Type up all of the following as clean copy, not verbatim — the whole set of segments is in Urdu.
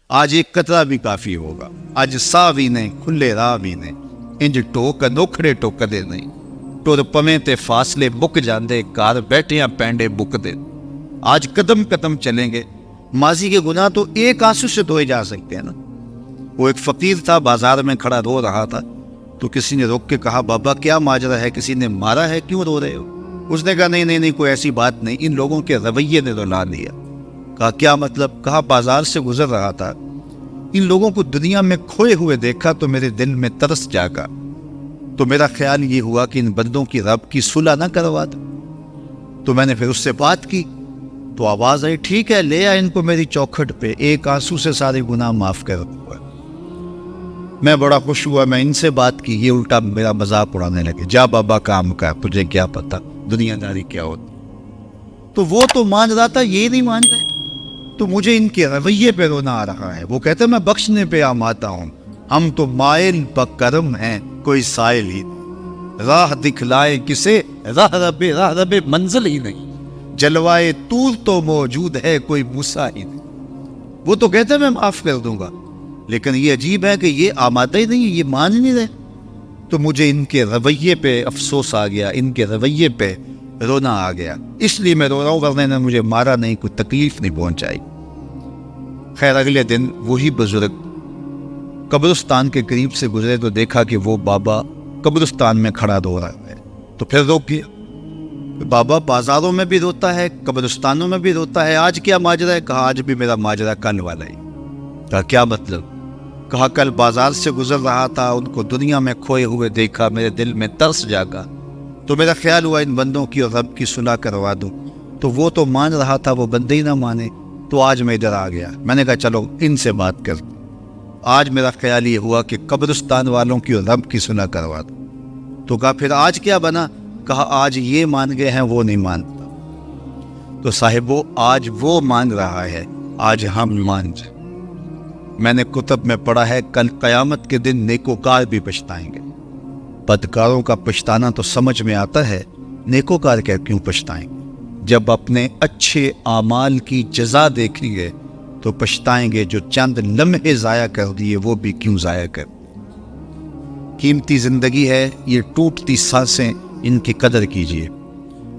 آج ایک قطرہ بھی کافی ہوگا، اج ساہ بھی نہیں کھلے راہ بھی نہیں، انج ٹوک انوکھڑے ٹوکدے نہیں، ٹر پویں تے فاصلے مک جاندے، گھر بیٹھیاں پینڈے بکدے۔ آج قدم قدم چلیں گے، ماضی کے گناہ تو ایک آنسو سے دھوئے جا سکتے ہیں نا۔ وہ ایک فقیر تھا، بازار میں کھڑا رو رہا تھا، تو کسی نے روک کے کہا بابا کیا ماجرا ہے، کسی نے مارا ہے، کیوں رو رہے ہو؟ اس نے کہا نہیں کوئی ایسی بات نہیں، ان لوگوں کے رویے نے رلا لیا۔ کہا کیا مطلب؟ کہا بازار سے گزر رہا تھا، ان لوگوں کو دنیا میں کھوئے ہوئے دیکھا تو میرے دل میں ترس جاگا، تو میرا خیال یہ ہوا کہ ان بندوں کی رب کی صلح نہ کروا دوں۔ تو میں نے پھر اس سے بات کی، تو آواز آئی ٹھیک ہے لے آ ان کو میری چوکھٹ پہ، ایک آنسو سے سارے گناہ معاف کر دوں گا۔ میں بڑا خوش ہوا، میں ان سے بات کی، یہ الٹا میرا مذاق اڑانے لگے، جا بابا کام کر، تجھے کیا پتا دنیا داری کیا ہوتی۔ تو وہ تو مان رہا تھا، یہ نہیں مان رہے، تو مجھے ان کے رویے پہ رونا آ رہا ہے۔ وہ کہتے ہیں میں بخشنے پہ آماتا ہوں، ہم تو مائل بکرم ہیں، کوئی سائل ہی نہیں، راہ دکھلائے کسے، راہ رب منزل ہی نہیں، جلوائے طور تو موجود ہے، کوئی موسیٰ ہی نہیں۔ وہ تو کہتے ہیں میں معاف کر دوں گا، لیکن یہ عجیب ہے کہ یہ آمادہ ہی نہیں، یہ مان نہیں رہے۔ تو مجھے ان کے رویے پہ افسوس آ گیا، ان کے رویے پہ رونا آ گیا، اس لیے میں رو رہا ہوں، ورنہ نے مجھے مارا نہیں، کوئی تکلیف نہیں پہنچائی۔ خیر اگلے دن وہی بزرگ قبرستان کے قریب سے گزرے تو دیکھا کہ وہ بابا قبرستان میں کھڑا رو رہا ہے، تو پھر روک گیا۔ بابا بازاروں میں بھی روتا ہے، قبرستانوں میں بھی روتا ہے، آج کیا ماجرا ہے؟ کہا آج بھی میرا ماجرا کل والا ہی۔ کہا کیا مطلب؟ کہا کل بازار سے گزر رہا تھا، ان کو دنیا میں کھوئے ہوئے دیکھا، میرے دل میں ترس جاگا، تو میرا خیال ہوا ان بندوں کی اور رب کی صلح کروا دوں۔ تو وہ تو مان رہا تھا، وہ بندے ہی نہ مانے، تو آج میں ادھر آ گیا۔ میں نے کہا چلو ان سے بات کر، آج میرا خیال یہ ہوا کہ قبرستان والوں کی اور رب کی صلح کروا دوں۔ تو کہا پھر آج کیا بنا؟ کہا آج یہ مان گئے ہیں، وہ نہیں مانتا۔ تو صاحبو آج وہ مان رہا ہے، آج ہم مان جائیں۔ میں نے کتب میں پڑھا ہے کل قیامت کے دن نیکوکار بھی پچھتائیں گے۔ بدکاروں کا پچھتانا تو سمجھ میں آتا ہے، نیکوکار کیوں پچھتائیں گے؟ جب اپنے اچھے اعمال کی جزا دیکھیں گے تو پچھتائیں گے، جو چند لمحے ضائع کر دیے وہ بھی کیوں ضائع کر دیے۔ قیمتی زندگی ہے، یہ ٹوٹتی سانسیں، ان کی قدر کیجیے۔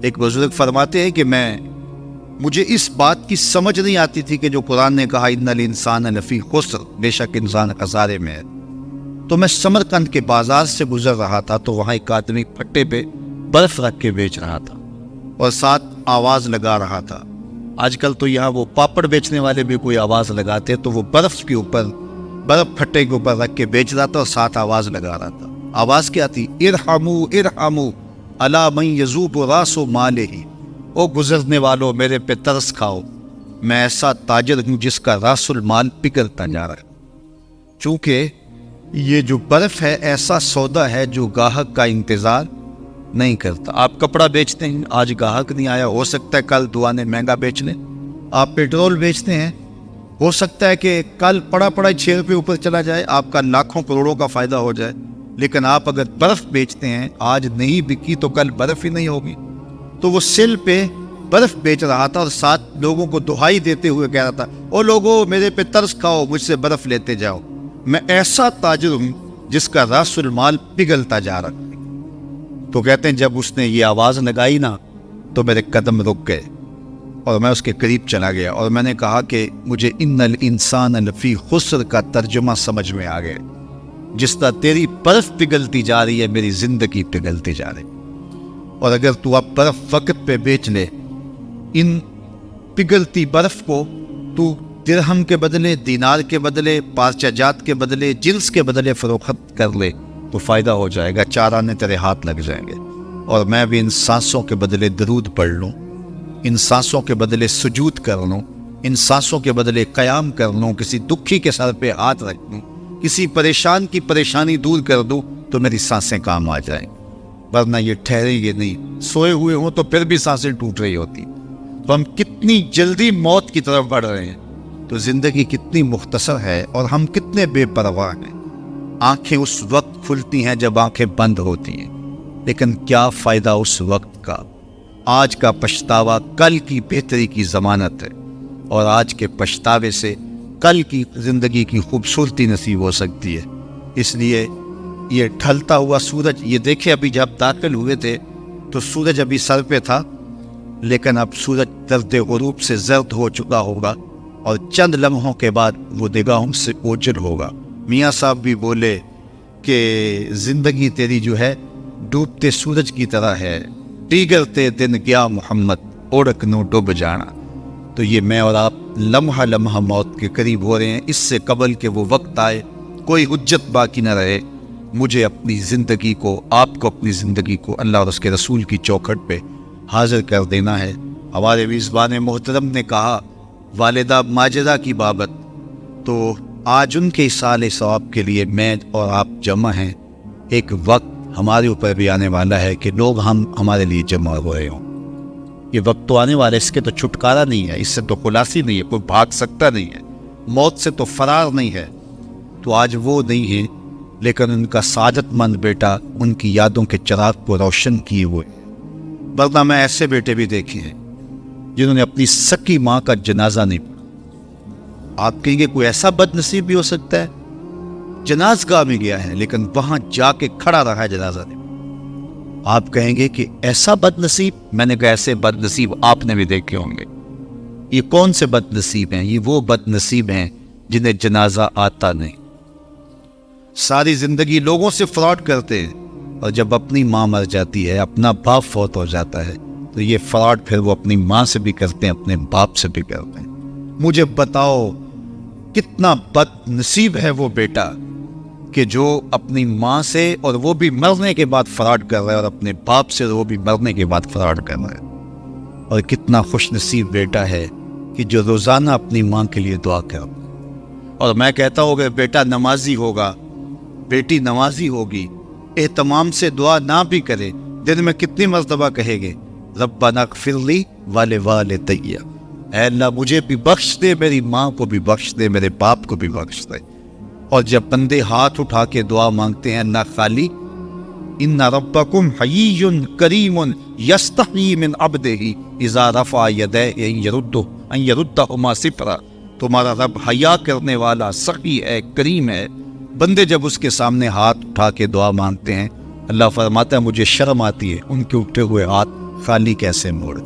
ایک بزرگ فرماتے ہیں کہ مجھے اس بات کی سمجھ نہیں آتی تھی کہ جو قرآن نے کہا ان الانسان لفی خسر، بے شک انسان خسارے میں ہے، تو میں سمرقند کے بازار سے گزر رہا تھا تو وہاں ایک آدمی پھٹے پہ برف رکھ کے بیچ رہا تھا اور ساتھ آواز لگا رہا تھا۔ آج کل تو یہاں وہ پاپڑ بیچنے والے بھی کوئی آواز لگاتے، تو وہ برف پھٹے کے اوپر رکھ کے بیچ رہا تھا اور ساتھ آواز لگا رہا تھا۔ آواز کیا تھی؟ ارحمو ارحمو الا من یذوب راس مالہ، او گزرنے والوں میرے پہ ترس کھاؤ، میں ایسا تاجر ہوں جس کا راس المال پگھلتا جا رہا ہے۔ چونکہ یہ جو برف ہے ایسا سودا ہے جو گاہک کا انتظار نہیں کرتا۔ آپ کپڑا بیچتے ہیں، آج گاہک نہیں آیا، ہو سکتا ہے کل دعا نے مہنگا بیچ لیں۔ آپ پیٹرول بیچتے ہیں، ہو سکتا ہے کہ کل پڑا 6 روپے اوپر چلا جائے، آپ کا لاکھوں کروڑوں کا فائدہ ہو جائے۔ لیکن آپ اگر برف بیچتے ہیں، آج نہیں بکی تو کل برف ہی نہیں ہوگی۔ تو وہ سل پہ برف بیچ رہا تھا اور ساتھ لوگوں کو دہائی دیتے ہوئے کہہ رہا تھا، او لوگو میرے پہ ترس کھاؤ، مجھ سے برف لیتے جاؤ، میں ایسا تاجر ہوں جس کا راس المال پگھلتا جا رہا ہے۔ تو کہتے ہیں جب اس نے یہ آواز لگائی نا تو میرے قدم رک گئے اور میں اس کے قریب چلا گیا اور میں نے کہا کہ مجھے ان الانسان لفی خسر کا ترجمہ سمجھ میں آ گیا۔ جس طرح تیری برف پگھلتی جا رہی ہے، میری زندگی پگھلتی جا رہی، اور اگر تو اب برف وقت پہ بیچ لے، ان پگھلتی برف کو تو درہم کے بدلے، دینار کے بدلے، پارچہ جات کے بدلے، جنس کے بدلے فروخت کر لے تو فائدہ ہو جائے گا، 4 آنے تیرے ہاتھ لگ جائیں گے۔ اور میں بھی ان سانسوں کے بدلے درود پڑھ لوں، ان سانسوں کے بدلے سجود کر لوں، ان سانسوں کے بدلے قیام کر لوں، کسی دکھی کے سر پہ ہاتھ رکھ لوں، کسی پریشان کی پریشانی دور کر دوں تو میری سانسیں کام آ جائیں، ورنہ یہ ٹھہریں گے نہیں۔ سوئے ہوئے ہوں تو پھر بھی سانسیں ٹوٹ رہی ہوتی۔ تو ہم کتنی جلدی موت کی طرف بڑھ رہے ہیں، تو زندگی کتنی مختصر ہے اور ہم کتنے بے پرواہ ہیں۔ آنکھیں اس وقت کھلتی ہیں جب آنکھیں بند ہوتی ہیں، لیکن کیا فائدہ اس وقت کا؟ آج کا پچھتاوا کل کی بہتری کی ضمانت ہے، اور آج کے پچھتاوے سے کل کی زندگی کی خوبصورتی نصیب ہو سکتی ہے۔ اس لیے یہ ڈھلتا ہوا سورج، یہ دیکھیں ابھی جب داخل ہوئے تھے تو سورج ابھی سر پہ تھا، لیکن اب سورج درد غروب سے زرد ہو چکا ہوگا اور چند لمحوں کے بعد وہ نگاہوں سے اوجھل ہوگا۔ میاں صاحب بھی بولے کہ زندگی تیری جو ہے ڈوبتے سورج کی طرح ہے، دیگرتے دن گیا محمد اوڑک نو ڈوب جانا۔ تو یہ میں اور آپ لمحہ لمحہ موت کے قریب ہو رہے ہیں۔ اس سے قبل کہ وہ وقت آئے، کوئی حجت باقی نہ رہے، مجھے اپنی زندگی کو، آپ کو اپنی زندگی کو اللہ اور اس کے رسول کی چوکھٹ پہ حاضر کر دینا ہے۔ ہمارے میزبان محترم نے کہا والدہ ماجدہ کی بابت، تو آج ان کے اصالِ ثواب کے لیے میں اور آپ جمع ہیں۔ ایک وقت ہمارے اوپر بھی آنے والا ہے کہ لوگ ہمارے لیے جمع ہو رہے ہوں۔ یہ وقت تو آنے والا ہے، اس کے تو چھٹکارا نہیں ہے، اس سے تو خلاصی نہیں ہے، کوئی بھاگ سکتا نہیں ہے، موت سے تو فرار نہیں ہے۔ تو آج وہ نہیں ہے، لیکن ان کا سعادت مند بیٹا ان کی یادوں کے چراغ کو روشن کیے ہوئے۔ ورنہ میں ایسے بیٹے بھی دیکھے ہیں جنہوں نے اپنی سکی ماں کا جنازہ نہیں پڑھا۔ آپ کہیں گے کوئی ایسا بد نصیب بھی ہو سکتا ہے؟ جنازگاہ میں گیا ہے لیکن وہاں جا کے کھڑا رہا ہے، جنازہ نہیں۔ آپ کہیں گے کہ ایسا بد نصیب؟ میں نے کہا ایسے بد نصیب آپ نے بھی دیکھے ہوں گے۔ یہ کون سے بد نصیب ہیں؟ یہ وہ بد نصیب ہیں جنہیں جنازہ آتا نہیں، ساری زندگی لوگوں سے فراڈ کرتے ہیں، اور جب اپنی ماں مر جاتی ہے، اپنا باپ فوت ہو جاتا ہے، تو یہ فراڈ پھر وہ اپنی ماں سے بھی کرتے ہیں، اپنے باپ سے بھی کرتے ہیں۔ مجھے بتاؤ کتنا بد نصیب ہے وہ بیٹا کہ جو اپنی ماں سے، اور وہ بھی مرنے کے بعد فراڈ کر رہا ہے، اور اپنے باپ سے وہ بھی مرنے کے بعد فراڈ کر رہا ہے۔ اور کتنا خوش نصیب بیٹا ہے کہ جو روزانہ اپنی ماں کے لیے دعا کر۔ اور میں کہتا ہوں کہ بیٹا نمازی ہوگا، بیٹی نمازی ہوگی، اہتمام سے دعا نہ بھی کرے، دن میں کتنی مرتبہ کہے گے ربنا اغفر لی ولوالدی، اے اللہ مجھے بھی بخش دے، میری ماں کو بھی بخش دے، میرے باپ کو بھی بخش دے۔ اور جب بندے ہاتھ اٹھا کے دعا مانگتے ہیں اللہ خالی، ان ربکم حیی کریم یستحیی من عبدہ اذا رفع یدیہ ان یردہما صفرا، تمہارا رب حیا کرنے والا سخی ہے، کریم ہے۔ بندے جب اس کے سامنے ہاتھ اٹھا کے دعا مانگتے ہیں، اللہ فرماتا ہے مجھے شرم آتی ہے ان کے اٹھے ہوئے ہاتھ خالی کیسے موڑ۔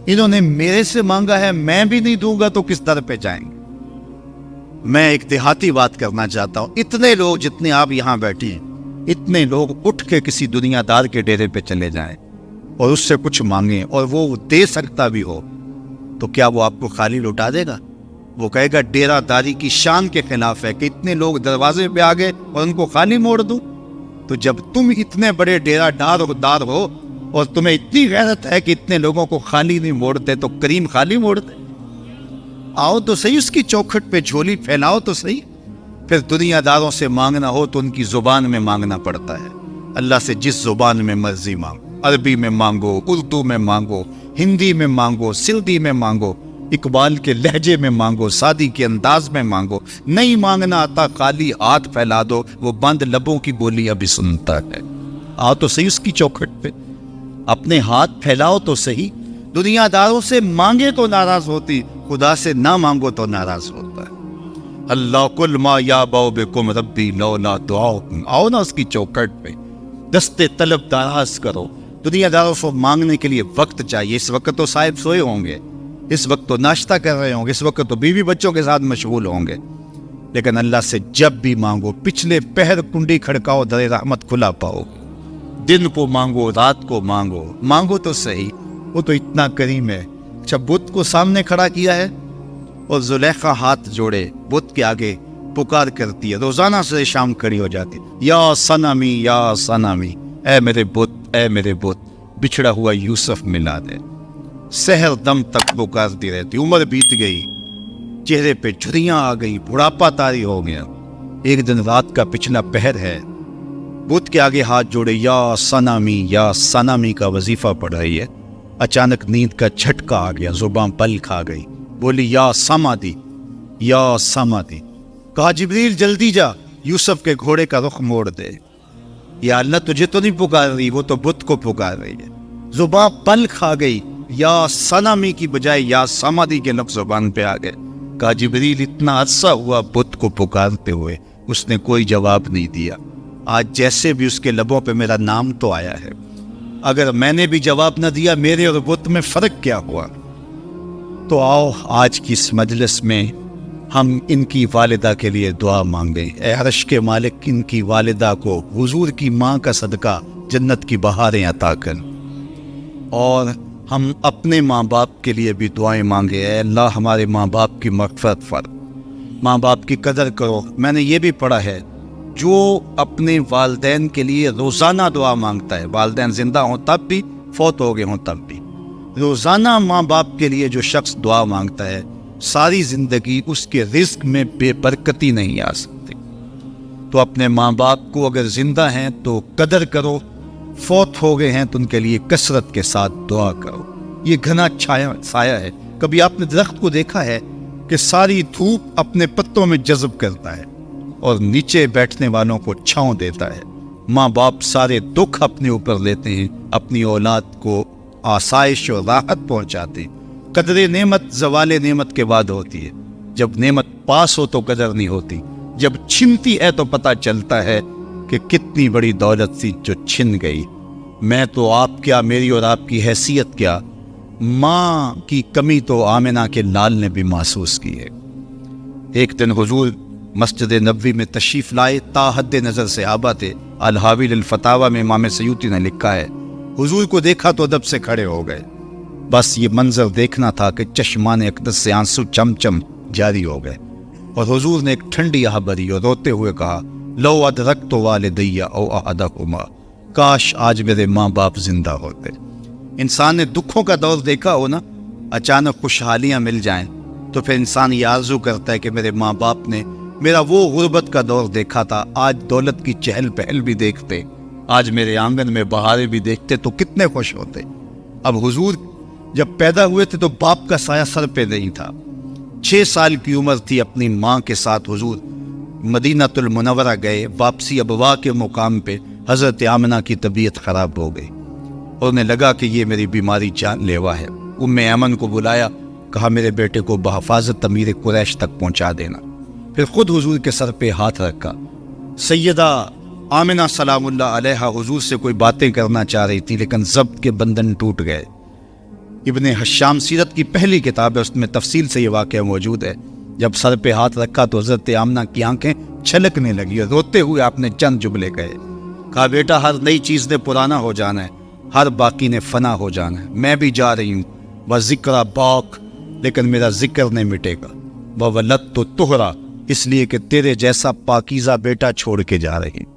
انہوں نے میرے سے مانگا ہے، میں بھی نہیں دوں گا تو کس در پہ جائیں گے؟ میں ایک دیہاتی بات کرنا چاہتا ہوں، اتنے لوگ جتنے آپ یہاں بیٹھے ہیں، اتنے لوگ اٹھ کے کسی دنیا دار کے ڈیرے پہ چلے جائیں اور اس سے کچھ مانگیں اور وہ دے سکتا بھی ہو، تو کیا وہ آپ کو خالی لوٹا دے گا؟ وہ کہے گا ڈیرہ داری کی شان کے خلاف ہے کہ اتنے لوگ دروازے پہ آ گئے اور ان کو خالی موڑ دوں۔ تو جب تم اتنے بڑے ڈیرہ دار ہو اور تمہیں اتنی غیرت ہے کہ اتنے لوگوں کو خالی نہیں موڑتے، تو کریم خالی موڑتے؟ آؤ تو صحیح اس کی چوکھٹ پہ جھولی پھیلاؤ تو صحیح۔ پھر دنیا داروں سے مانگنا ہو تو ان کی زبان میں مانگنا پڑتا ہے۔ اللہ سے جس زبان میں مرضی مانگو، عربی میں مانگو، اردو میں مانگو، ہندی میں مانگو، سندھی میں مانگو، اقبال کے لہجے میں مانگو، سادی کے انداز میں مانگو، نہیں مانگنا آتا خالی ہاتھ پھیلا دو، وہ بند لبوں کی بولی ابھی سنتا ہے۔ آؤ تو صحیح اس کی چوکھٹ پہ، اپنے ہاتھ پھیلاؤ تو صحیح۔ دنیا داروں سے مانگے تو ناراض ہوتی، خدا سے نہ مانگو تو ناراض ہوتا ہے۔ اللہ کل ما یابو بکم ربی لولا دعاؤکم، آؤ نا اس کی چوکھٹ پہ، دستے طلب دراز کرو۔ دنیا داروں سے مانگنے کے لیے وقت چاہیے۔ اس وقت تو صاحب سوئے ہوں گے، اس وقت تو ناشتہ کر رہے ہوں گے، اس وقت تو بیوی بچوں کے ساتھ مشغول ہوں گے، لیکن اللہ سے جب بھی مانگو، پچھلے پہر کنڈی کھڑکاؤ، در رحمت کھلا پاؤ گے۔ دن کو مانگو، رات کو مانگو، مانگو تو صحیح، وہ تو اتنا کریم ہے۔ اچھا بت کو سامنے کھڑا کیا ہے اور زلیخا ہاتھ جوڑے بت کے آگے پکار کرتی ہے، روزانہ سے شام کھڑی ہو جاتی ہے، یا صنمی یا صنمی، اے میرے بت، اے میرے بت، بچھڑا ہوا یوسف ملا دے۔ سحر دم تک پکارتی رہتی، عمر بیت گئی، چہرے پہ جھریاں آ گئی، بڑھاپا طاری ہو گیا۔ ایک دن رات کا پچھلا پہر ہے، بت کے آگے ہاتھ جوڑے یا صنمی کا وظیفہ پڑھ رہی ہے۔ اچانک نیند کا جھٹکا آ گیا، زباں پل کھا گئی، بولی یا سمادی، یا سمادی۔ کہا جبریل جلدی جا، یوسف کے گھوڑے کا رخ موڑ دے۔ یا اللہ تجھے تو نہیں پکار رہی، وہ تو بت کو پکار رہی ہے۔ زباں پل کھا گئی، یا صنمی کی بجائے یا سمادی کے لفظ زبان پہ آ گئے۔ کہا جبریل اتنا عرصہ ہوا بت کو پکارتے ہوئے، اس نے کوئی جواب نہیں دیا، آج جیسے بھی اس کے لبوں پہ میرا نام تو آیا ہے، اگر میں نے بھی جواب نہ دیا میرے اور بت میں فرق کیا ہوا؟ تو آؤ آج کی اس مجلس میں ہم ان کی والدہ کے لیے دعا مانگیں۔ اے عرش کے مالک، ان کی والدہ کو حضور کی ماں کا صدقہ جنت کی بہاریں عطا کر، اور ہم اپنے ماں باپ کے لیے بھی دعائیں مانگے۔ اے اللہ ہمارے ماں باپ کی مغفرت فر، ماں باپ کی قدر کرو۔ میں نے یہ بھی پڑھا ہے جو اپنے والدین کے لیے روزانہ دعا مانگتا ہے، والدین زندہ ہوں تب بھی، فوت ہو گئے ہوں تب بھی، روزانہ ماں باپ کے لیے جو شخص دعا مانگتا ہے ساری زندگی اس کے رزق میں بے برکتی نہیں آ سکتی۔ تو اپنے ماں باپ کو اگر زندہ ہیں تو قدر کرو، فوت ہو گئے ہیں تو ان کے لیے کثرت کے ساتھ دعا کرو۔ یہ گھنا سایہ ہے۔ کبھی آپ نے درخت کو دیکھا ہے کہ ساری دھوپ اپنے پتوں میں جذب کرتا ہے اور نیچے بیٹھنے والوں کو چھاؤں دیتا ہے؟ ماں باپ سارے دکھ اپنے اوپر لیتے ہیں، اپنی اولاد کو آسائش اور راحت پہنچاتے ہیں۔ قدر نعمت زوال نعمت کے بعد ہوتی ہے، جب نعمت پاس ہو تو قدر نہیں ہوتی، جب چھنتی ہے تو پتہ چلتا ہے کہ کتنی بڑی دولت تھی جو چھن گئی۔ میں تو آپ کیا، میری اور آپ کی حیثیت کیا، ماں کی کمی تو آمنہ کے لال نے بھی محسوس کی ہے۔ ایک دن حضور مسجد نبوی میں تشریف لائے، تا حد نظر صحابہ تھے۔ الحاوی للفتاوی میں امام سیوطی نے لکھا ہے حضور کو دیکھا تو ادب سے کھڑے ہو گئے، بس یہ منظر دیکھنا تھا کہ چشمان اقدس سے آنسو چم چم جاری ہو گئے، اور حضور نے ایک ٹھنڈی آہ بھری اور روتے ہوئے کہا لو ادرکت والدی او احدہما، کاش آج میرے ماں باپ زندہ ہوتے۔ انسان نے دکھوں کا دور دیکھا ہو نا، اچانک خوشحالیاں مل جائیں تو پھر انسان یہ آرزو کرتا ہے کہ میرے ماں باپ نے میرا وہ غربت کا دور دیکھا تھا، آج دولت کی چہل پہل بھی دیکھتے، آج میرے آنگن میں بہاریں بھی دیکھتے تو کتنے خوش ہوتے۔ اب حضور جب پیدا ہوئے تھے تو باپ کا سایہ سر پہ نہیں تھا۔ 6 سال کی عمر تھی، اپنی ماں کے ساتھ حضور مدینہ المنورہ گئے۔ واپسی ابوا کے مقام پہ حضرت آمنہ کی طبیعت خراب ہو گئی، اور انہیں لگا کہ یہ میری بیماری جان لیوا ہے۔ ام ایمن کو بلایا، کہا میرے بیٹے کو بحفاظت امیر قریش تک پہنچا دینا۔ پھر خود حضور کے سر پہ ہاتھ رکھا۔ سیدہ آمنہ سلام اللہ علیہا حضور سے کوئی باتیں کرنا چاہ رہی تھی، لیکن ضبط کے بندھن ٹوٹ گئے۔ ابن حشام سیرت کی پہلی کتاب ہے، اس میں تفصیل سے یہ واقعہ موجود ہے۔ جب سر پہ ہاتھ رکھا تو حضرت آمنہ کی آنکھیں چھلکنے لگی اور روتے ہوئے آپ نے چند جملے کہے، کہا بیٹا ہر نئی چیز نے پرانا ہو جانا ہے، ہر باقی نے فنا ہو جانا ہے، میں بھی جا رہی ہوں، وذکر باق، لیکن میرا ذکر نہیں مٹے گا، وولدت طہرا، اس لیے کہ تیرے جیسا پاکیزہ بیٹا چھوڑ کے جا رہی ہوں۔